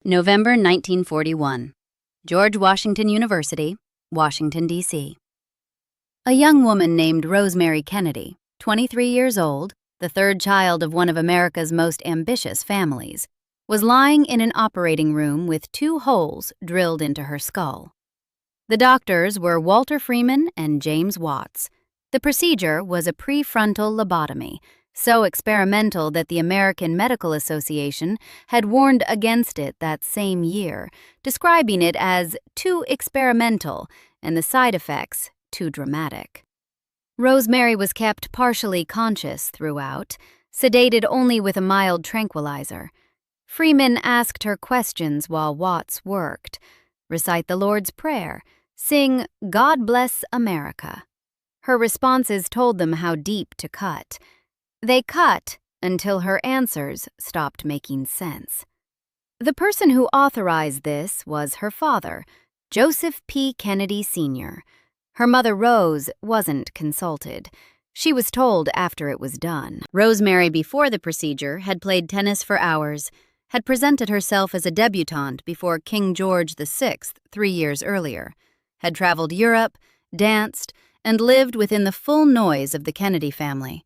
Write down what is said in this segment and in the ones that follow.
November 1941. George Washington University, Washington, D.C. A young woman named Rosemary Kennedy, 23 years old, the third child of one of America's most ambitious families, was lying in an operating room with 2 holes drilled into her skull. The doctors were Walter Freeman and James Watts. The procedure was a prefrontal lobotomy, so experimental that the American Medical Association had warned against it that same year, describing it as too experimental and the side effects too dramatic. Rosemary was kept partially conscious throughout, sedated only with a mild tranquilizer. Freeman asked her questions while Watts worked, recite the Lord's Prayer, sing God Bless America. Her responses told them how deep to cut. They cut until her answers stopped making sense. The person who authorized this was her father, Joseph P. Kennedy, Sr. Her mother, Rose, wasn't consulted. She was told after it was done. Rosemary, before the procedure, had played tennis for hours, had presented herself as a debutante before King George VI 3 years earlier, had traveled Europe, danced, and lived within the full noise of the Kennedy family.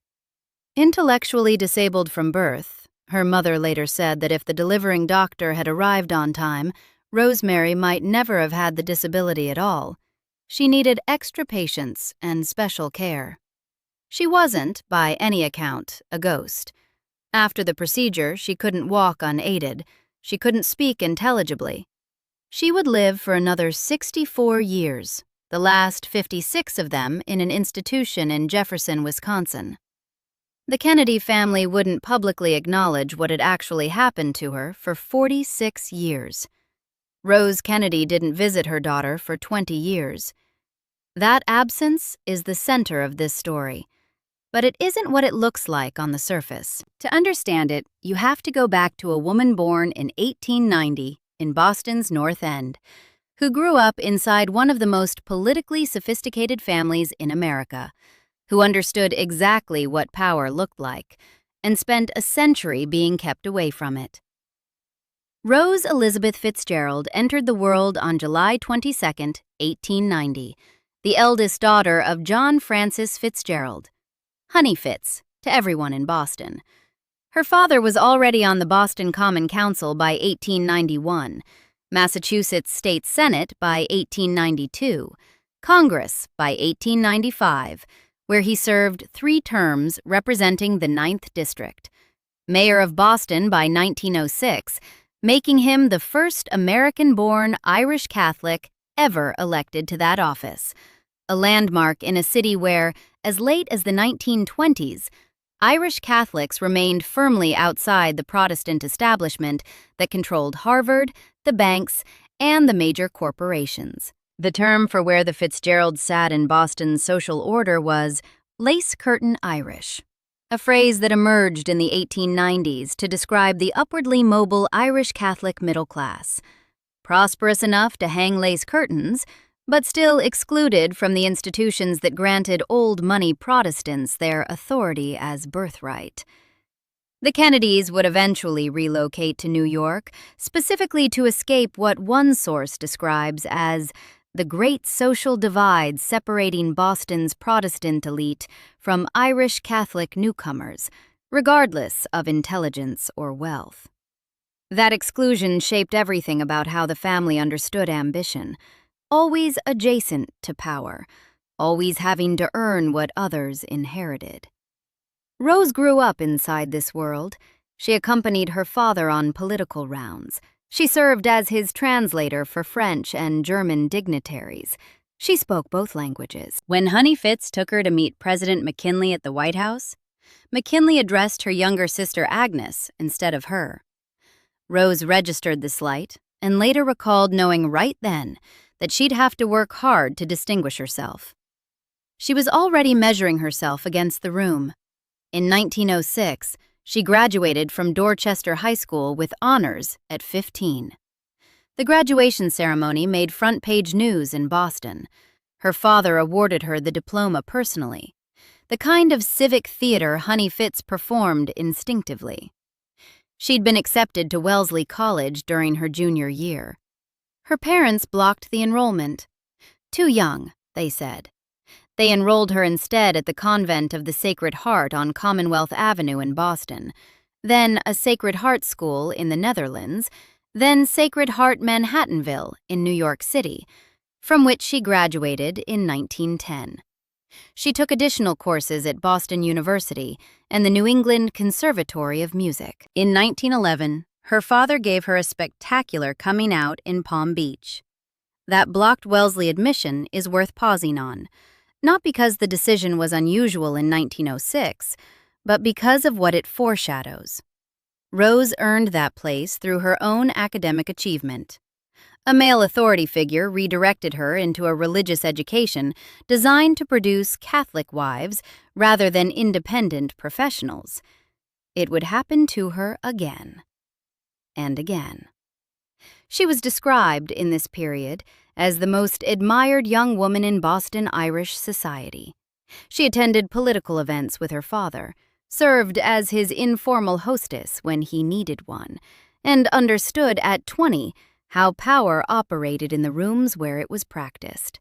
Intellectually disabled from birth, her mother later said that if the delivering doctor had arrived on time, Rosemary might never have had the disability at all. She needed extra patience and special care. She wasn't, by any account, a ghost. After the procedure, she couldn't walk unaided. She couldn't speak intelligibly. She would live for another 64 years, the last 56 of them in an institution in Jefferson, Wisconsin. The Kennedy family wouldn't publicly acknowledge what had actually happened to her for 46 years. Rose Kennedy didn't visit her daughter for 20 years. That absence is the center of this story, but it isn't what it looks like on the surface. To understand it, you have to go back to a woman born in 1890 in Boston's North End, who grew up inside one of the most politically sophisticated families in America, who understood exactly what power looked like, and spent a century being kept away from it. Rose Elizabeth Fitzgerald entered the world on July 22, 1890, the eldest daughter of John Francis Fitzgerald, Honey Fitz, to everyone in Boston. Her father was already on the Boston Common Council by 1891, Massachusetts State Senate by 1892, Congress by 1895, where he served 3 terms representing the 9th District, mayor of Boston by 1906, making him the first American-born Irish Catholic ever elected to that office, a landmark in a city where, as late as the 1920s, Irish Catholics remained firmly outside the Protestant establishment that controlled Harvard, the banks, and the major corporations. The term for where the Fitzgeralds sat in Boston's social order was lace curtain Irish, a phrase that emerged in the 1890s to describe the upwardly mobile Irish Catholic middle class, prosperous enough to hang lace curtains, but still excluded from the institutions that granted old money Protestants their authority as birthright. The Kennedys would eventually relocate to New York, specifically to escape what one source describes as the great social divide separating Boston's Protestant elite from Irish Catholic newcomers, regardless of intelligence or wealth. That exclusion shaped everything about how the family understood ambition, always adjacent to power, always having to earn what others inherited. Rose grew up inside this world. She accompanied her father on political rounds. She served as his translator for French and German dignitaries. She spoke both languages. When Honey Fitz took her to meet President McKinley at the White House, McKinley addressed her younger sister Agnes instead of her. Rose registered the slight and later recalled knowing right then that she'd have to work hard to distinguish herself. She was already measuring herself against the room. In 1906, she graduated from Dorchester High School with honors at 15. The graduation ceremony made front-page news in Boston. Her father awarded her the diploma personally, the kind of civic theater Honey Fitz performed instinctively. She'd been accepted to Wellesley College during her junior year. Her parents blocked the enrollment. Too young, they said. They enrolled her instead at the Convent of the Sacred Heart on Commonwealth Avenue in Boston, then a Sacred Heart School in the Netherlands, then Sacred Heart Manhattanville in New York City, from which she graduated in 1910. She took additional courses at Boston University and the New England Conservatory of Music. In 1911, her father gave her a spectacular coming out in Palm Beach. That blocked Wellesley admission is worth pausing on, not because the decision was unusual in 1906, but because of what it foreshadows. Rose earned that place through her own academic achievement. A male authority figure redirected her into a religious education designed to produce Catholic wives rather than independent professionals. It would happen to her again and again. She was described in this period as the most admired young woman in Boston Irish society. She attended political events with her father, served as his informal hostess when he needed one, and understood at 20 how power operated in the rooms where it was practiced.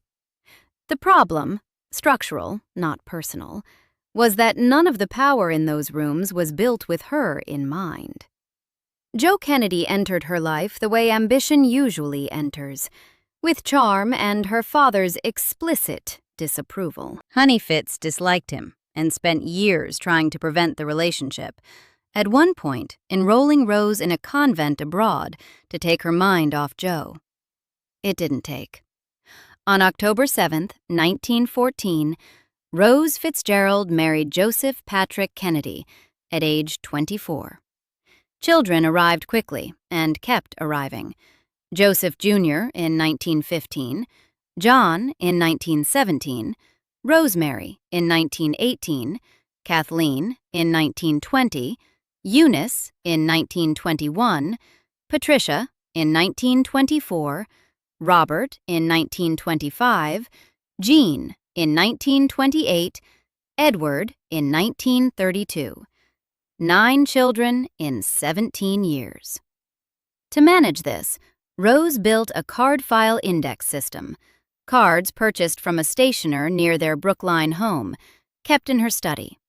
The problem, structural, not personal, was that none of the power in those rooms was built with her in mind. Jo Kennedy entered her life the way ambition usually enters, with charm and her father's explicit disapproval. Honey Fitz disliked him and spent years trying to prevent the relationship, at one point enrolling Rose in a convent abroad to take her mind off Jo. It didn't take. On October 7, 1914, Rose Fitzgerald married Joseph Patrick Kennedy at age 24. Children arrived quickly and kept arriving. Joseph Jr. in 1915, John in 1917, Rosemary in 1918, Kathleen in 1920, Eunice in 1921, Patricia in 1924, Robert in 1925, Jean in 1928, Edward in 1932. 9 children in 17 years. To manage this, Rose built a card file index system, cards purchased from a stationer near their Brookline home, kept in her study.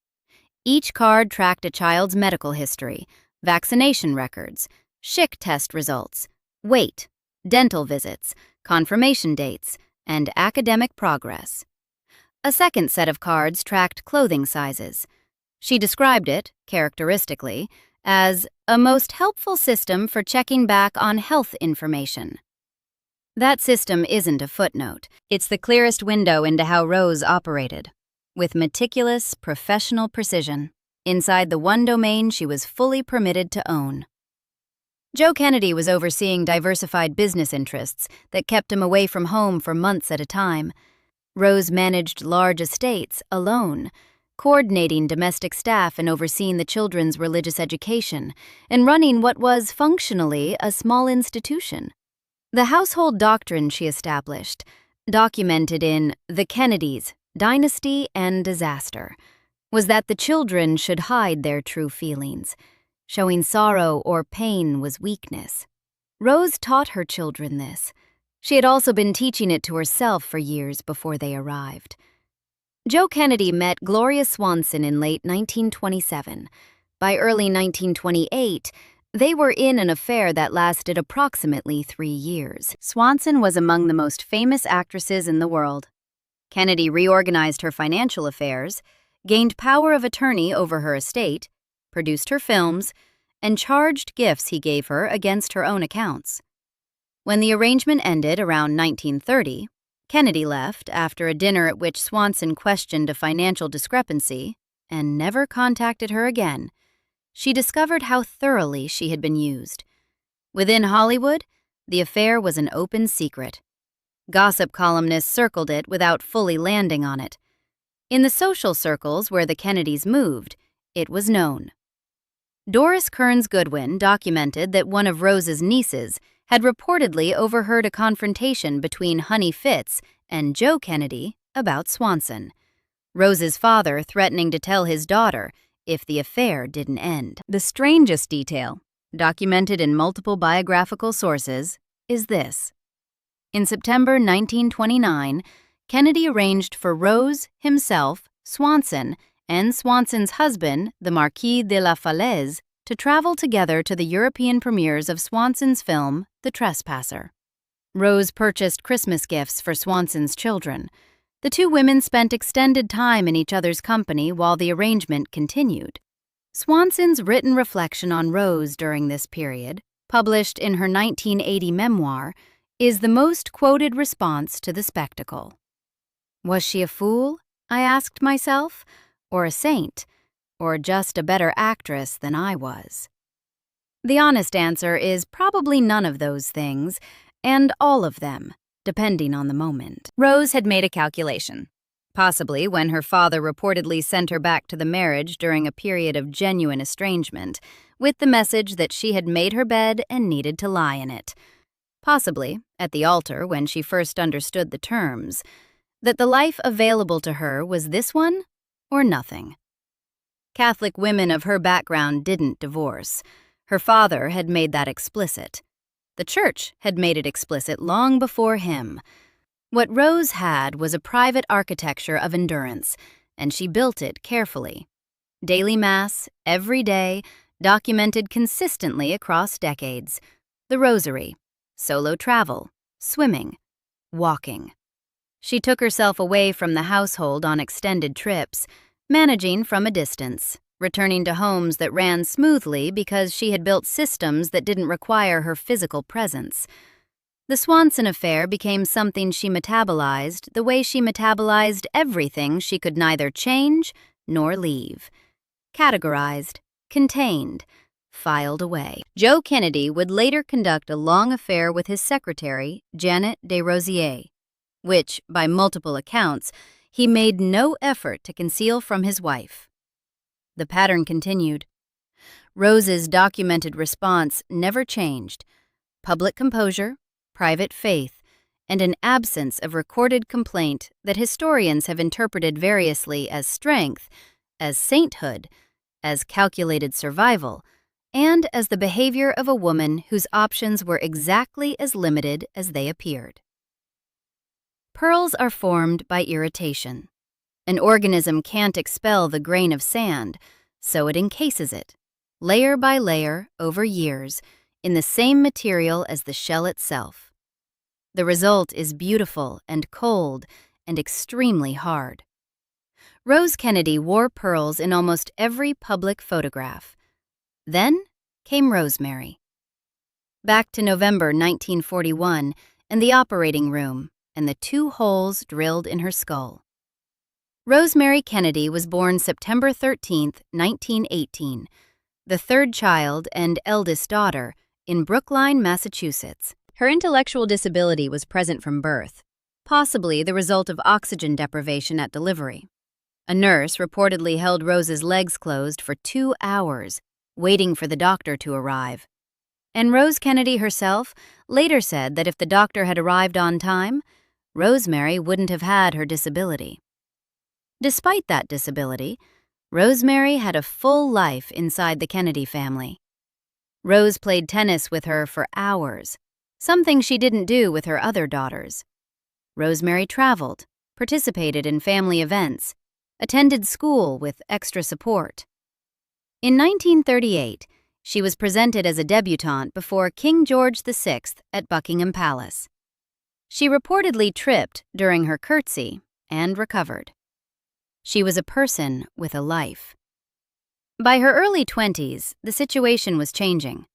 Each card tracked a child's medical history, vaccination records, SHIC test results, weight, dental visits, confirmation dates, and academic progress. A second set of cards tracked clothing sizes. She described it, characteristically, as a most helpful system for checking back on health information. That system isn't a footnote. It's the clearest window into how Rose operated, with meticulous, professional precision, inside the one domain she was fully permitted to own. Jo Kennedy was overseeing diversified business interests that kept him away from home for months at a time. Rose managed large estates alone, coordinating domestic staff and overseeing the children's religious education, and running what was functionally a small institution. The household doctrine she established, documented in The Kennedys, Dynasty and Disaster, was that the children should hide their true feelings. Showing sorrow or pain was weakness. Rose taught her children this. She had also been teaching it to herself for years before they arrived. Jo Kennedy met Gloria Swanson in late 1927. By early 1928, they were in an affair that lasted approximately 3 years. Swanson was among the most famous actresses in the world. Kennedy reorganized her financial affairs, gained power of attorney over her estate, produced her films, and charged gifts he gave her against her own accounts. When the arrangement ended around 1930, Kennedy left after a dinner at which Swanson questioned a financial discrepancy and never contacted her again. She discovered how thoroughly she had been used. Within Hollywood, the affair was an open secret. Gossip columnists circled it without fully landing on it. In the social circles where the Kennedys moved, it was known. Doris Kearns Goodwin documented that one of Rose's nieces had reportedly overheard a confrontation between Honey Fitz and Jo Kennedy about Swanson, Rose's father threatening to tell his daughter if the affair didn't end. The strangest detail documented in multiple biographical sources, is this. In September 1929, Kennedy arranged for Rose, himself, Swanson, and Swanson's husband, the Marquis de la Falaise, to travel together to the European premieres of Swanson's film, The Trespasser. Rose purchased Christmas gifts for Swanson's children. The two women spent extended time in each other's company while the arrangement continued. Swanson's written reflection on Rose during this period, published in her 1980 memoir, is the most quoted response to the spectacle. Was she a fool, I asked myself, or a saint, or just a better actress than I was? The honest answer is probably none of those things, and all of them, depending on the moment. Rose had made a calculation, possibly when her father reportedly sent her back to the marriage during a period of genuine estrangement, with the message that she had made her bed and needed to lie in it. Possibly, at the altar when she first understood the terms, that the life available to her was this one or nothing. Catholic women of her background didn't divorce. Her father had made that explicit. The church had made it explicit long before him. What Rose had was a private architecture of endurance, and she built it carefully. Daily Mass, every day, documented consistently across decades. The Rosary, solo travel, swimming, walking. She took herself away from the household on extended trips, managing from a distance, returning to homes that ran smoothly because she had built systems that didn't require her physical presence. The Swanson affair became something she metabolized the way she metabolized everything she could neither change nor leave. Categorized, contained, filed away. Joe Kennedy would later conduct a long affair with his secretary, Janet Desrosiers, which, by multiple accounts, he made no effort to conceal from his wife. The pattern continued. Rose's documented response never changed. Public composure, private faith, and an absence of recorded complaint that historians have interpreted variously as strength, as sainthood, as calculated survival, and as the behavior of a woman whose options were exactly as limited as they appeared. Pearls are formed by irritation. An organism can't expel the grain of sand, so it encases it, layer by layer, over years, in the same material as the shell itself. The result is beautiful and cold and extremely hard. Rose Kennedy wore pearls in almost every public photograph. Then came Rosemary. Back to November 1941 and the operating room and the 2 holes drilled in her skull. Rosemary Kennedy was born September 13, 1918, the 3rd child and eldest daughter in Brookline, Massachusetts. Her intellectual disability was present from birth, possibly the result of oxygen deprivation at delivery. A nurse reportedly held Rose's legs closed for 2 hours, waiting for the doctor to arrive. And Rose Kennedy herself later said that if the doctor had arrived on time, Rosemary wouldn't have had her disability. Despite that disability, Rosemary had a full life inside the Kennedy family. Rose played tennis with her for hours, something she didn't do with her other daughters. Rosemary traveled, participated in family events, attended school with extra support. In 1938, she was presented as a debutante before King George VI at Buckingham Palace. She reportedly tripped during her curtsy and recovered. She was a person with a life. By her early 20s, the situation was changing.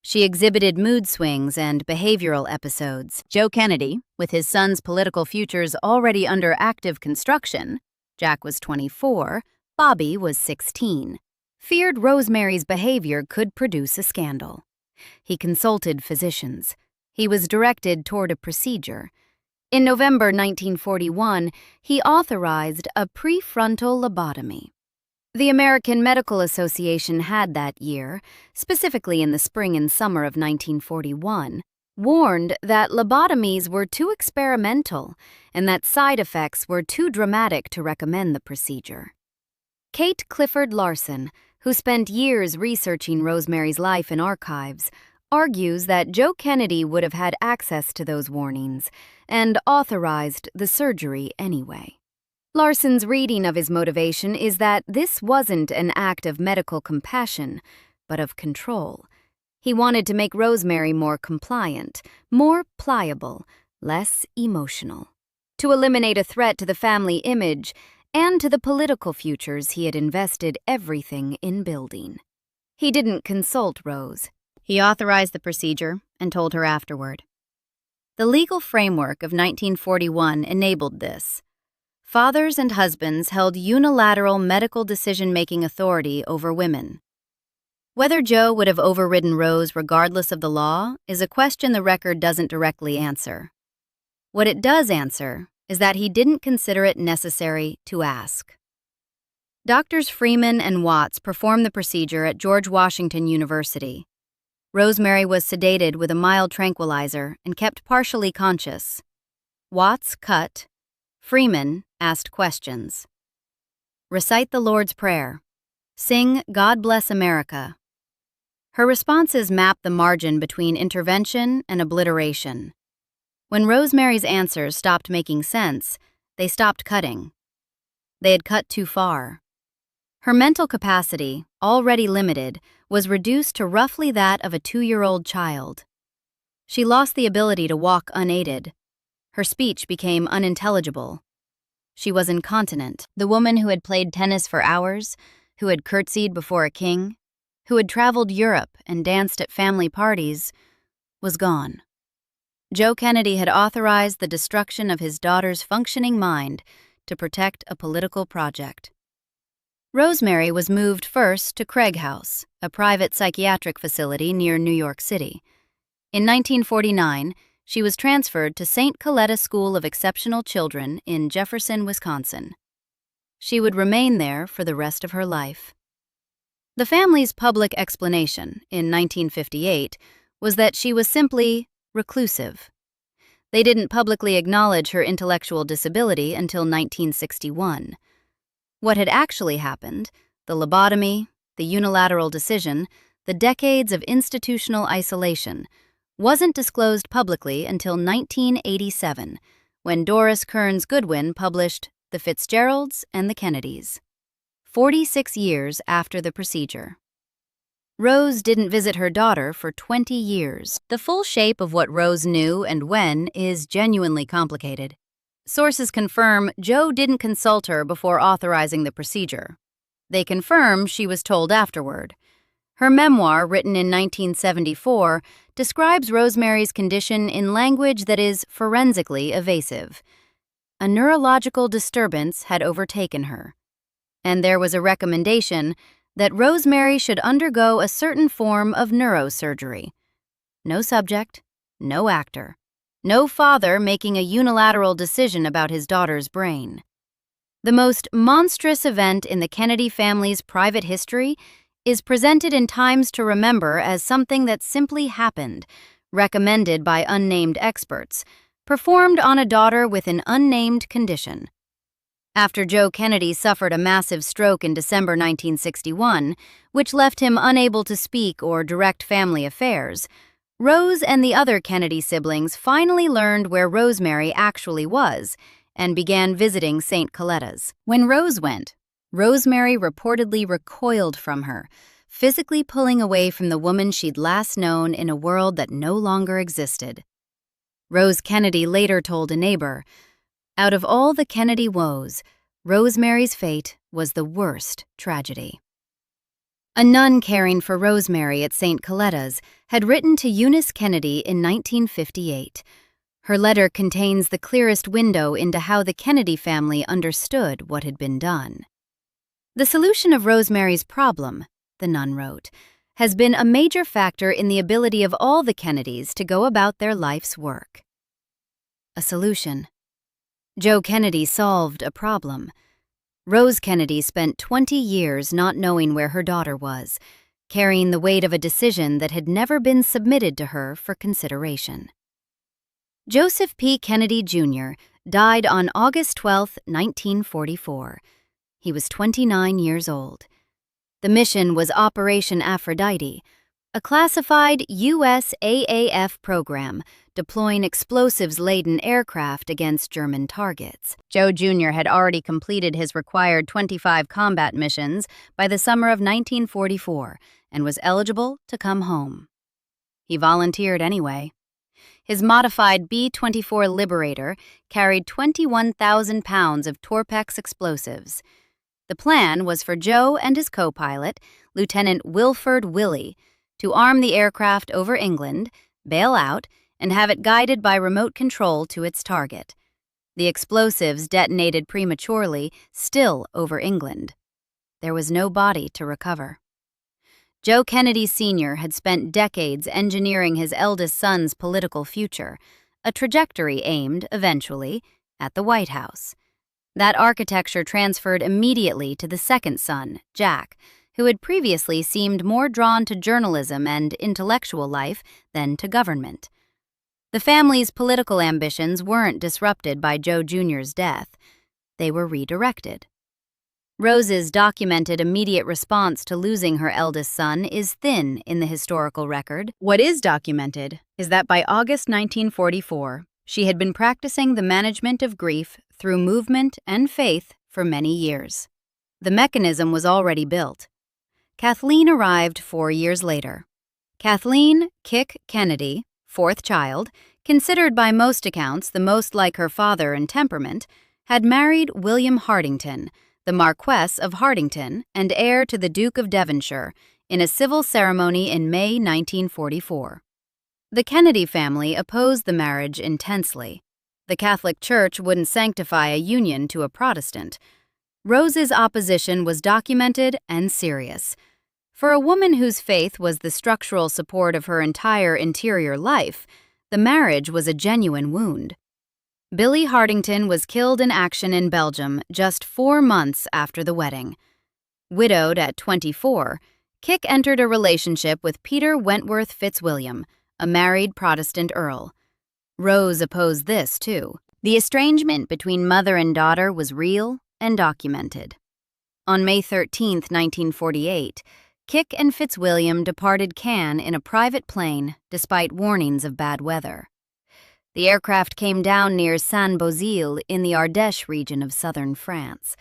She exhibited mood swings and behavioral episodes. Joe Kennedy, with his son's political futures already under active construction, Jack was 24, Bobby was 16, feared Rosemary's behavior could produce a scandal. He consulted physicians. He was directed toward a procedure. In November 1941, he authorized a prefrontal lobotomy. The American Medical Association had that year, specifically in the spring and summer of 1941, warned that lobotomies were too experimental and that side effects were too dramatic to recommend the procedure. Kate Clifford Larson, who spent years researching Rosemary's life in archives, argues that Joe Kennedy would have had access to those warnings and authorized the surgery anyway. Larson's reading of his motivation is that this wasn't an act of medical compassion, but of control. He wanted to make Rosemary more compliant, more pliable, less emotional, to eliminate a threat to the family image and to the political futures he had invested everything in building. He didn't consult Rose. He authorized the procedure and told her afterward. The legal framework of 1941 enabled this. Fathers and husbands held unilateral medical decision-making authority over women. Whether Joe would have overridden Rose regardless of the law is a question the record doesn't directly answer. What it does answer is that he didn't consider it necessary to ask. Doctors Freeman and Watts performed the procedure at George Washington University. Rosemary was sedated with a mild tranquilizer and kept partially conscious. Watts cut. Freeman asked questions. Recite the Lord's Prayer. Sing God Bless America. Her responses map the margin between intervention and obliteration. When Rosemary's answers stopped making sense, they stopped cutting. They had cut too far. Her mental capacity, already limited, was reduced to roughly that of a 2-year-old child. She lost the ability to walk unaided. Her speech became unintelligible. She was incontinent. The woman who had played tennis for hours, who had curtsied before a king, who had traveled Europe and danced at family parties, was gone. Joe Kennedy had authorized the destruction of his daughter's functioning mind to protect a political project. Rosemary was moved first to Craig House, a private psychiatric facility near New York City. In 1949, she was transferred to St.The School of Exceptional Children in Jefferson, Wisconsin. She would remain there for the rest of her life. The family's public explanation, in 1958, was that she was simply reclusive. They didn't publicly acknowledge her intellectual disability until 1961. What had actually happened, the lobotomy, the unilateral decision, the decades of institutional isolation, wasn't disclosed publicly until 1987, when Doris Kearns Goodwin published The Fitzgeralds and the Kennedys, 46 years after the procedure. Rose didn't visit her daughter for 20 years. The full shape of what Rose knew and when is genuinely complicated. Sources confirm Joe didn't consult her before authorizing the procedure. They confirm she was told afterward. Her memoir, written in 1974, describes Rosemary's condition in language that is forensically evasive. A neurological disturbance had overtaken her, and there was a recommendation that Rosemary should undergo a certain form of neurosurgery. No subject, no actor, no father making a unilateral decision about his daughter's brain. The most monstrous event in the Kennedy family's private history is presented in Times to Remember as something that simply happened, recommended by unnamed experts, performed on a daughter with an unnamed condition. After Joe Kennedy suffered a massive stroke in December 1961, which left him unable to speak or direct family affairs, Rose and the other Kennedy siblings finally learned where Rosemary actually was and began visiting St. Coletta's. When Rose went, Rosemary reportedly recoiled from her, physically pulling away from the woman she'd last known in a world that no longer existed. Rose Kennedy later told a neighbor, "Out of all the Kennedy woes, Rosemary's fate was the worst tragedy." A nun caring for Rosemary at St. Coletta's had written to Eunice Kennedy in 1958. Her letter contains the clearest window into how the Kennedy family understood what had been done. "The solution of Rosemary's problem," the nun wrote, "has been a major factor in the ability of all the Kennedys to go about their life's work." A solution. Joe Kennedy solved a problem. Rose Kennedy spent 20 years not knowing where her daughter was, carrying the weight of a decision that had never been submitted to her for consideration. Joseph P. Kennedy, Jr. died on August 12, 1944. He was 29 years old. The mission was Operation Aphrodite, a classified USAAF program deploying explosives-laden aircraft against German targets. Joe Jr. had already completed his required 25 combat missions by the summer of 1944 and was eligible to come home. He volunteered anyway. His modified B-24 Liberator carried 21,000 pounds of Torpex explosives. The plan was for Joe and his co-pilot, Lieutenant Wilford Willey, to arm the aircraft over England, bail out, and have it guided by remote control to its target. The explosives detonated prematurely, still over England. There was no body to recover. Joe Kennedy Sr. had spent decades engineering his eldest son's political future, a trajectory aimed, eventually, at the White House. That architecture transferred immediately to the second son, Jack, who had previously seemed more drawn to journalism and intellectual life than to government. The family's political ambitions weren't disrupted by Joe Jr.'s death. They were redirected. Rose's documented immediate response to losing her eldest son is thin in the historical record. What is documented is that by August 1944, she had been practicing the management of grief through movement and faith for many years. The mechanism was already built. Kathleen arrived 4 years later. Kathleen "Kick" Kennedy, fourth child, considered by most accounts the most like her father in temperament, had married William Hartington, the Marquess of Hartington and heir to the Duke of Devonshire, in a civil ceremony in May 1944. The Kennedy family opposed the marriage intensely. The Catholic Church wouldn't sanctify a union to a Protestant. Rose's opposition was documented and serious. For a woman whose faith was the structural support of her entire interior life, the marriage was a genuine wound. Billy Hartington was killed in action in Belgium just 4 months after the wedding. Widowed at 24, Kick entered a relationship with Peter Wentworth Fitzwilliam, a married Protestant earl. Rose opposed this, too. The estrangement between mother and daughter was real and documented. On May 13, 1948, Kick and Fitzwilliam departed Cannes in a private plane despite warnings of bad weather. The aircraft came down near Saint-Beauzile in the Ardèche region of southern France.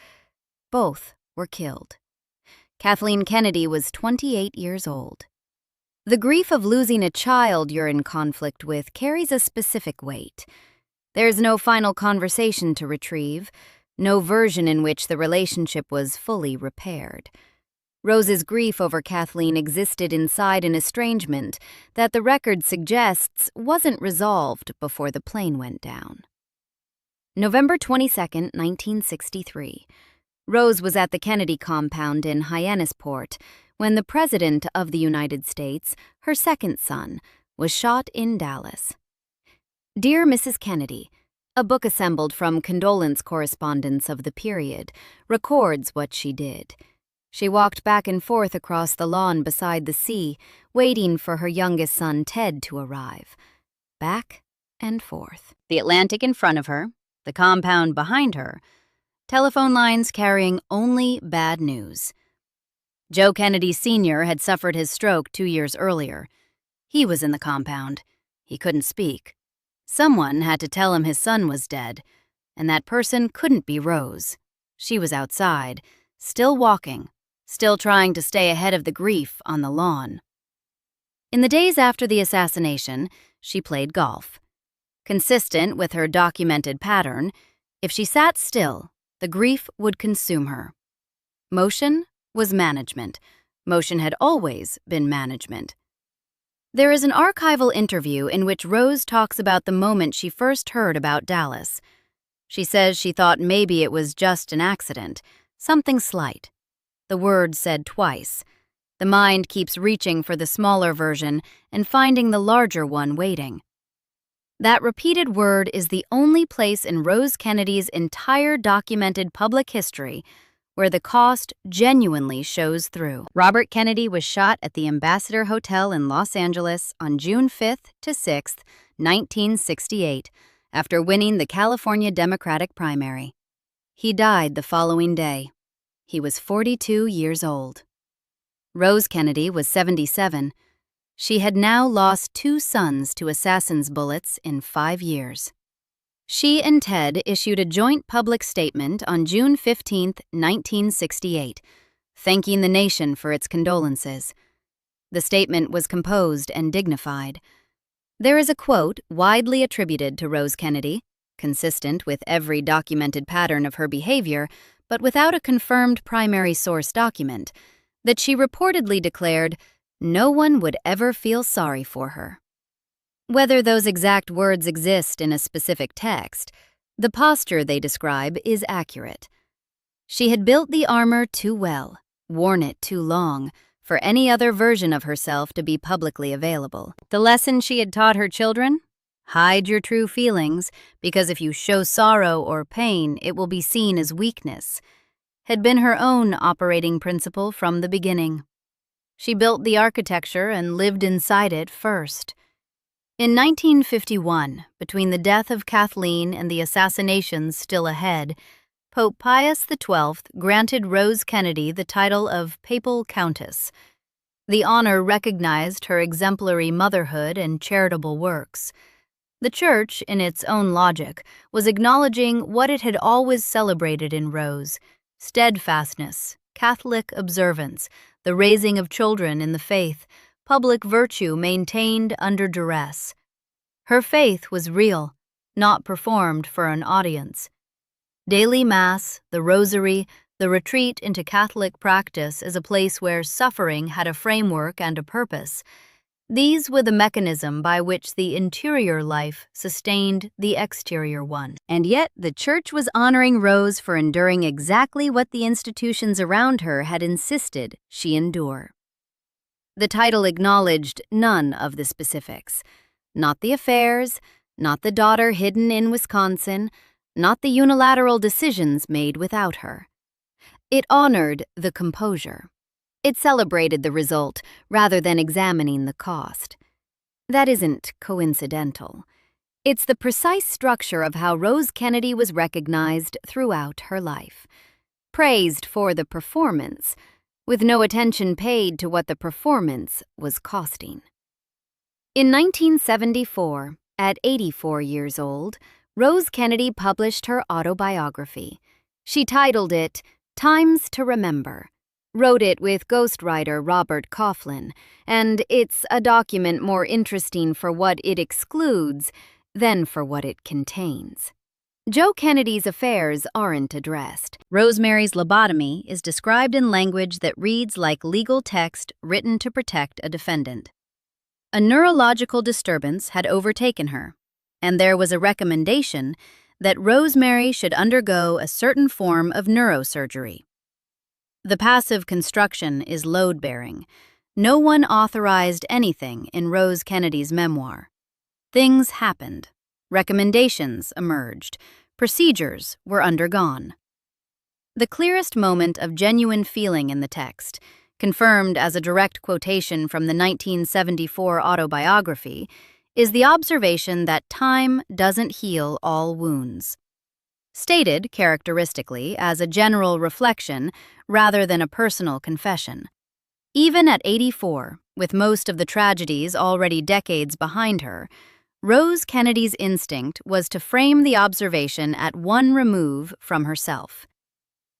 Both were killed. Kathleen Kennedy was 28 years old. The grief of losing a child you're in conflict with carries a specific weight. There's no final conversation to retrieve, no version in which the relationship was fully repaired. Rose's grief over Kathleen existed inside an estrangement that the record suggests wasn't resolved before the plane went down. November 22, 1963. Rose was at the Kennedy compound in Hyannisport when the President of the United States, her second son, was shot in Dallas. Dear Mrs. Kennedy, a book assembled from condolence correspondence of the period records what she did. She walked back and forth across the lawn beside the sea, waiting for her youngest son, Ted, to arrive. Back and forth. The Atlantic in front of her, the compound behind her, telephone lines carrying only bad news. Joe Kennedy Sr. had suffered his stroke 2 years earlier. He was in the compound. He couldn't speak. Someone had to tell him his son was dead, and that person couldn't be Rose. She was outside, still walking, still trying to stay ahead of the grief on the lawn. In the days after the assassination, she played golf. Consistent with her documented pattern, if she sat still, the grief would consume her. Motion was management. Motion had always been management. There is an archival interview in which Rose talks about the moment she first heard about Dallas. She says she thought maybe it was just an accident, something slight. The word said twice. The mind keeps reaching for the smaller version and finding the larger one waiting. That repeated word is the only place in Rose Kennedy's entire documented public history where the cost genuinely shows through. Robert Kennedy was shot at the Ambassador Hotel in Los Angeles on June 5th to 6th, 1968, after winning the California Democratic primary. He died the following day. He was 42 years old. Rose Kennedy was 77. She had now lost 2 sons to assassins' bullets in 5 years. She and Ted issued a joint public statement on June 15, 1968, thanking the nation for its condolences. The statement was composed and dignified. There is a quote widely attributed to Rose Kennedy, consistent with every documented pattern of her behavior, but without a confirmed primary source document, that she reportedly declared, "No one would ever feel sorry for her." Whether those exact words exist in a specific text, the posture they describe is accurate. She had built the armor too well, worn it too long, for any other version of herself to be publicly available. The lesson she had taught her children? Hide your true feelings, because if you show sorrow or pain, it will be seen as weakness, had been her own operating principle from the beginning. She built the architecture and lived inside it first. In 1951, between the death of Kathleen and the assassinations still ahead, Pope Pius XII granted Rose Kennedy the title of Papal Countess. The honor recognized her exemplary motherhood and charitable works. The Church, in its own logic, was acknowledging what it had always celebrated in Rose: steadfastness, Catholic observance, the raising of children in the faith, public virtue maintained under duress. Her faith was real, not performed for an audience. Daily Mass, the Rosary, the retreat into Catholic practice as a place where suffering had a framework and a purpose. These were the mechanism by which the interior life sustained the exterior one. And yet the Church was honoring Rose for enduring exactly what the institutions around her had insisted she endure. The title acknowledged none of the specifics. Not the affairs, not the daughter hidden in Wisconsin, not the unilateral decisions made without her. It honored the composure. It celebrated the result rather than examining the cost. That isn't coincidental. It's the precise structure of how Rose Kennedy was recognized throughout her life. Praised for the performance, with no attention paid to what the performance was costing. In 1974, at 84 years old, Rose Kennedy published her autobiography. She titled it Times to Remember, wrote it with ghostwriter Robert Coughlin, and it's a document more interesting for what it excludes than for what it contains. Joe Kennedy's affairs aren't addressed. Rosemary's lobotomy is described in language that reads like legal text written to protect a defendant. A neurological disturbance had overtaken her, and there was a recommendation that Rosemary should undergo a certain form of neurosurgery. The passive construction is load-bearing. No one authorized anything in Rose Kennedy's memoir. Things happened. Recommendations emerged. Procedures were undergone. The clearest moment of genuine feeling in the text, confirmed as a direct quotation from the 1974 autobiography, is the observation that time doesn't heal all wounds. Stated characteristically as a general reflection rather than a personal confession. Even at 84, with most of the tragedies already decades behind her, Rose Kennedy's instinct was to frame the observation at one remove from herself.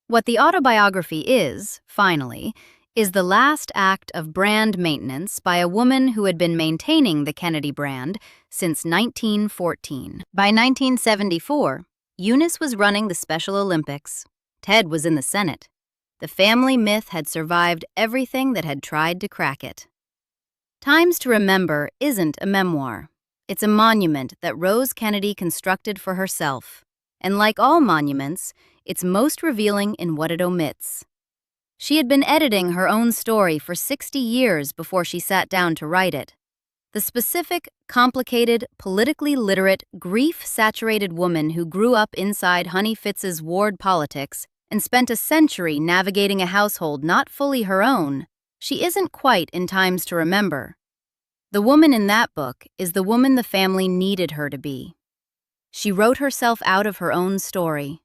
What the autobiography is, finally, is the last act of brand maintenance by a woman who had been maintaining the Kennedy brand since 1914. By 1974, Eunice was running the Special Olympics. Ted was in the Senate. The family myth had survived everything that had tried to crack it. Times to Remember isn't a memoir. It's a monument that Rose Kennedy constructed for herself, and like all monuments, it's most revealing in what it omits. She had been editing her own story for 60 years before she sat down to write it. The specific, complicated, politically literate, grief-saturated woman who grew up inside Honey Fitz's ward politics and spent a century navigating a household not fully her own, she isn't quite in Times to Remember. The woman in that book is the woman the family needed her to be. She wrote herself out of her own story,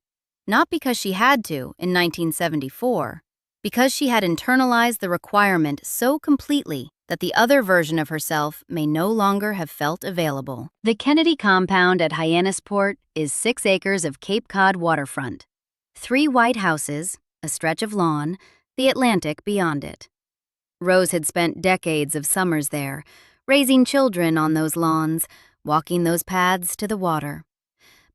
not because she had to in 1974, because she had internalized the requirement so completely that the other version of herself may no longer have felt available. The Kennedy compound at Hyannisport is 6 acres of Cape Cod waterfront, 3 white houses, a stretch of lawn, the Atlantic beyond it. Rose had spent decades of summers there, raising children on those lawns, walking those paths to the water.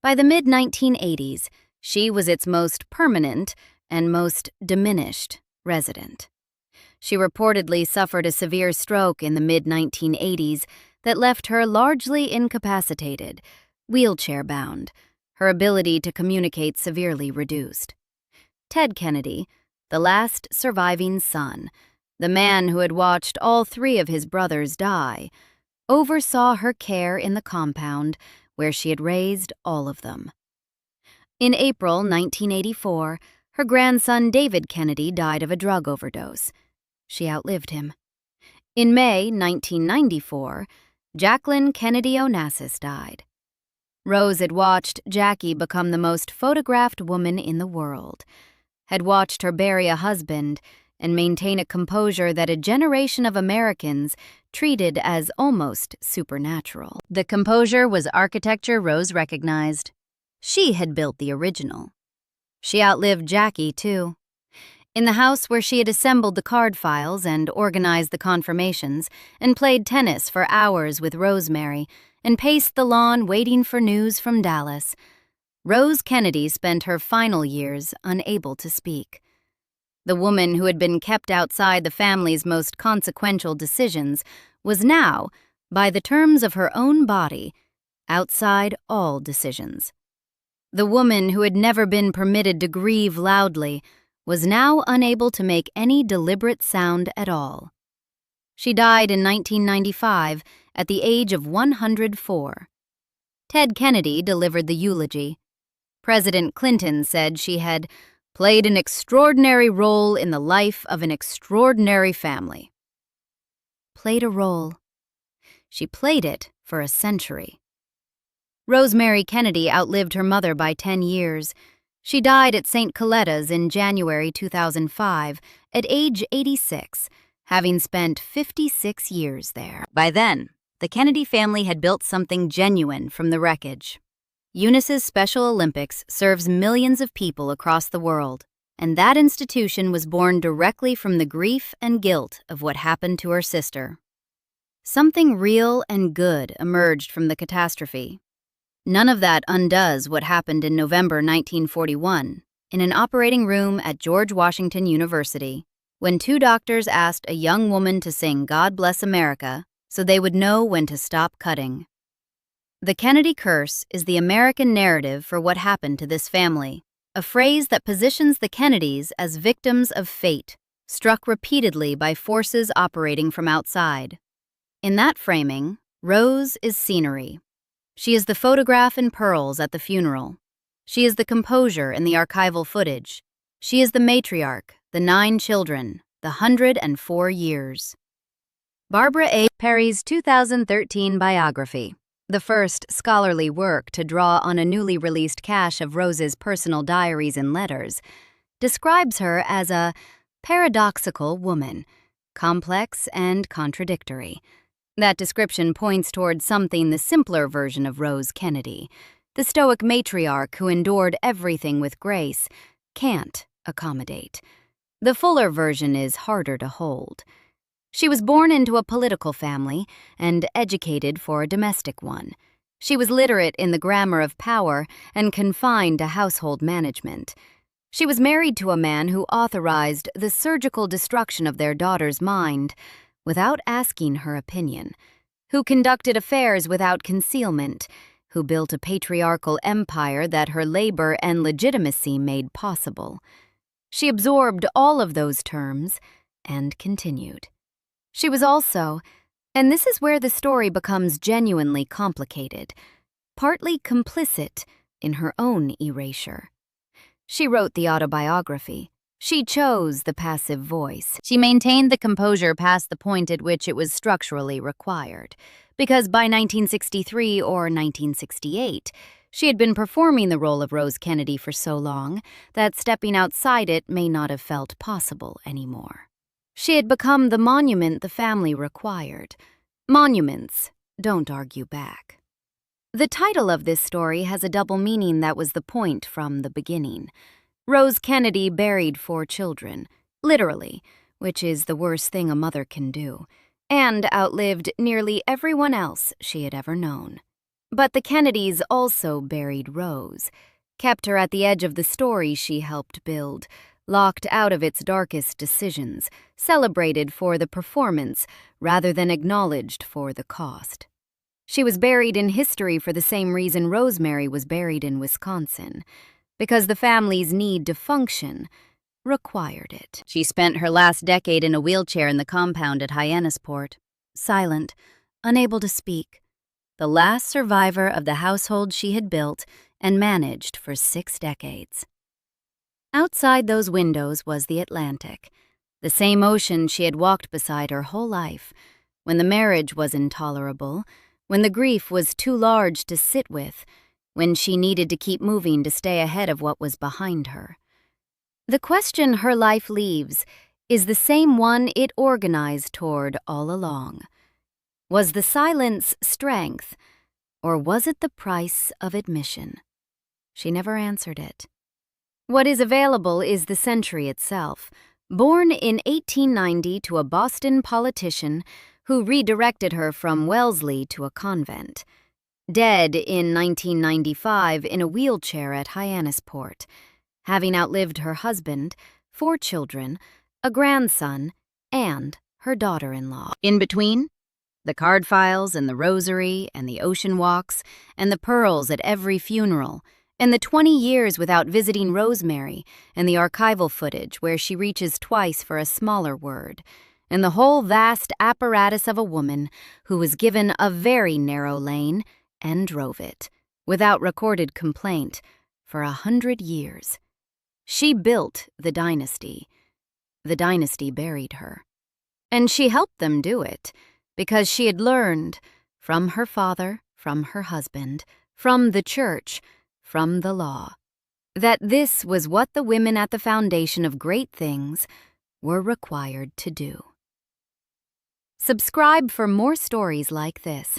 By the mid-1980s, she was its most permanent and most diminished resident. She reportedly suffered a severe stroke in the mid-1980s that left her largely incapacitated, wheelchair-bound, her ability to communicate severely reduced. Ted Kennedy, the last surviving son, the man who had watched all 3 of his brothers die, oversaw her care in the compound where she had raised all of them. In April 1984, her grandson David Kennedy died of a drug overdose. She outlived him. In May 1994, Jacqueline Kennedy Onassis died. Rose had watched Jackie become the most photographed woman in the world, had watched her bury a husband and maintain a composure that a generation of Americans treated as almost supernatural. The composure was architecture Rose recognized. She had built the original. She outlived Jackie, too. In the house where she had assembled the card files and organized the confirmations and played tennis for hours with Rosemary and paced the lawn waiting for news from Dallas, Rose Kennedy spent her final years unable to speak. The woman who had been kept outside the family's most consequential decisions was now, by the terms of her own body, outside all decisions. The woman who had never been permitted to grieve loudly was now unable to make any deliberate sound at all. She died in 1995 at the age of 104. Ted Kennedy delivered the eulogy. President Clinton said she had played an extraordinary role in the life of an extraordinary family. Played a role. She played it for a century. Rosemary Kennedy outlived her mother by 10 years. She died at St. Coletta's in January 2005 at age 86, having spent 56 years there. By then, the Kennedy family had built something genuine from the wreckage. Eunice's Special Olympics serves millions of people across the world, and that institution was born directly from the grief and guilt of what happened to her sister. Something real and good emerged from the catastrophe. None of that undoes what happened in November 1941 in an operating room at George Washington University when 2 doctors asked a young woman to sing God Bless America so they would know when to stop cutting. The Kennedy curse is the American narrative for what happened to this family, a phrase that positions the Kennedys as victims of fate, struck repeatedly by forces operating from outside. In that framing, Rose is scenery. She is the photograph in pearls at the funeral. She is the composure in the archival footage. She is the matriarch, the 9 children, the 104 years. Barbara A. Perry's 2013 biography, the first scholarly work to draw on a newly released cache of Rose's personal diaries and letters, describes her as a paradoxical woman, complex and contradictory. That description points toward something the simpler version of Rose Kennedy, the stoic matriarch who endured everything with grace, can't accommodate. The fuller version is harder to hold. She was born into a political family and educated for a domestic one. She was literate in the grammar of power and confined to household management. She was married to a man who authorized the surgical destruction of their daughter's mind without asking her opinion, who conducted affairs without concealment, who built a patriarchal empire that her labor and legitimacy made possible. She absorbed all of those terms and continued. She was also, and this is where the story becomes genuinely complicated, partly complicit in her own erasure. She wrote the autobiography. She chose the passive voice. She maintained the composure past the point at which it was structurally required, because by 1963 or 1968, She had been performing the role of Rose Kennedy for so long that stepping outside it may not have felt possible anymore. She had become the monument the family required. Monuments don't argue back. The title of this story has a double meaning that was the point from the beginning. Rose Kennedy buried 4 children, literally, which is the worst thing a mother can do, and outlived nearly everyone else she had ever known. But the Kennedys also buried Rose, kept her at the edge of the story she helped build, locked out of its darkest decisions, celebrated for the performance rather than acknowledged for the cost. She was buried in history for the same reason Rosemary was buried in Wisconsin, because the family's need to function required it. She spent her last decade in a wheelchair in the compound at Hyannisport, silent, unable to speak, the last survivor of the household she had built and managed for 6 decades. Outside those windows was the Atlantic, the same ocean she had walked beside her whole life, when the marriage was intolerable, when the grief was too large to sit with, when she needed to keep moving to stay ahead of what was behind her. The question her life leaves is the same one it organized toward all along. Was the silence strength, or was it the price of admission? She never answered it. What is available is the century itself, born in 1890 to a Boston politician who redirected her from Wellesley to a convent. Dead in 1995 in a wheelchair at Hyannisport, having outlived her husband, 4 children, a grandson, and her daughter-in-law. In between, the card files and the rosary and the ocean walks and the pearls at every funeral, and the 20 years without visiting Rosemary and the archival footage where she reaches twice for a smaller word, and the whole vast apparatus of a woman who was given a very narrow lane and drove it, without recorded complaint, for 100 years. She built the dynasty. The dynasty buried her. And she helped them do it, because she had learned from her father, from her husband, from the church, from the law, that this was what the women at the foundation of great things were required to do. Subscribe for more stories like this.